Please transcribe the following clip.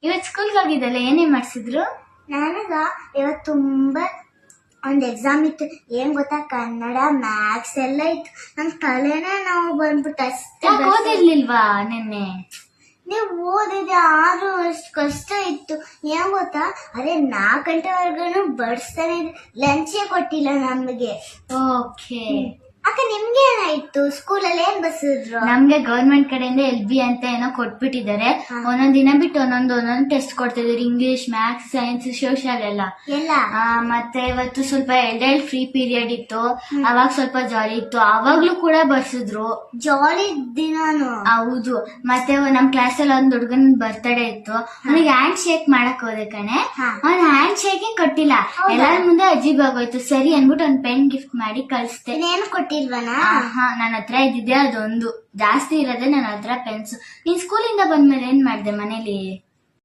ಇವತ್ ಸ್ಕೂಲ್ಗೆ ಹೋಗಿದ್ದಲ್ಲ, ಏನೇ ಮಾಡ್ಸಿದ್ರು? ನನಗ ಇವತ್ತು ತುಂಬಾ ಒಂದು ಎಕ್ಸಾಮ್ ಇತ್ತು. ಏನ್ ಗೊತ್ತಾ, ಕನ್ನಡ ಮ್ಯಾಥ್ಸ್ ಎಲ್ಲ ಇತ್ತು. ನನ್ ತಲೆನೇ ನಾವು ಬಂದ್ಬಿಟ್ಟು ಅಷ್ಟೇ. ಓದಿರ್ಲಿಲ್ವಾ ನಿನ್ನೆ? ನೀವು ಓದಿದೆ ಆದ್ರೂ ಅಷ್ಟು ಕಷ್ಟ ಇತ್ತು. ಏನ್ ಗೊತ್ತಾ, ಅದೇ 4 ಗಂಟೆವರೆಗೂ ಬಡಿಸ್ತಾನೆ ಇದ್ರು. ಲಂಚೇ ಕೊಟ್ಟಿಲ್ಲ ನಮಗೆ. ಓಕೆ. ಅಕ್ಕ ನಿಮ್ಗೆ ಏನಾಯ್ತು ಸ್ಕೂಲಲ್ಲಿ? ಏನ್ ಬಸಿದ್ರು? ನಮ್ಗೆ ಗವರ್ಮೆಂಟ್ ಕಡೆಯಿಂದ LB ಅಂತ ಏನೋ ಕೊಟ್ಬಿಟ್ಟಿದ್ದಾರೆ. ಒಂದೊಂದ್ ದಿನ ಬಿಟ್ಟು ಒಂದೊಂದ್ ಟೆಸ್ಟ್ ಕೊಡ್ತಿದ್ರು. ಇಂಗ್ಲಿಷ್, ಮ್ಯಾಥ್ಸ್, ಸೈನ್ಸ್, ಸೋಷಿಯಲ್ ಎಲ್ಲ. ಮತ್ತೆ ಇವತ್ತು ಸ್ವಲ್ಪ ಎರಡೆರಡು ಫ್ರೀ ಪೀರಿಯಡ್ ಇತ್ತು. ಅವಾಗ ಸ್ವಲ್ಪ ಜಾಲಿ ಇತ್ತು. ಅವಾಗ್ಲೂ ಕೂಡ ಬರ್ಸಿದ್ರು. ಜಾಲಿ ದಿನಾನು. ಹೌದು. ಮತ್ತೆ ನಮ್ ಕ್ಲಾಸ್ ಅಲ್ಲಿ ಒಂದ್ ಹುಡುಗನ್ ಬರ್ತಡೇ ಇತ್ತು. ಅವನಿಗೆ ಹ್ಯಾಂಡ್ ಶೇಕ್ ಮಾಡಕ್ ಹೋದೆ ಕಣೆ. ಅವ್ನ್ ಹ್ಯಾಂಡ್ ಶೇಕಿಂಗ್ ಕೊಟ್ಟಿಲ್ಲ. ಎಲ್ಲಾರ ಮುಂದೆ ಅಜೀಬ್ ಆಗೋಯ್ತು. ಸರಿ ಅನ್ಬಿಟ್ಟು ಒಂದ್ ಪೆನ್ ಗಿಫ್ಟ್ ಮಾಡಿ ಕಳಿಸ್ದೆ. ಏನು ಕೊಟ್ಟಿಲ್ವನಾ? ನನ್ನ ಹತ್ರ ಇದ್ದಿದ್ದೆ ಅದೊಂದು. ಜಾಸ್ತಿ ಇರೋದೇ ನನ್ನ ಹತ್ರ ಪೆನ್ಸು. ನೀನ್ ಸ್ಕೂಲಿಂದ ಬಂದ್ಮೇಲೆ ಏನ್ ಮಾಡ್ದೆ ಮನೇಲಿ?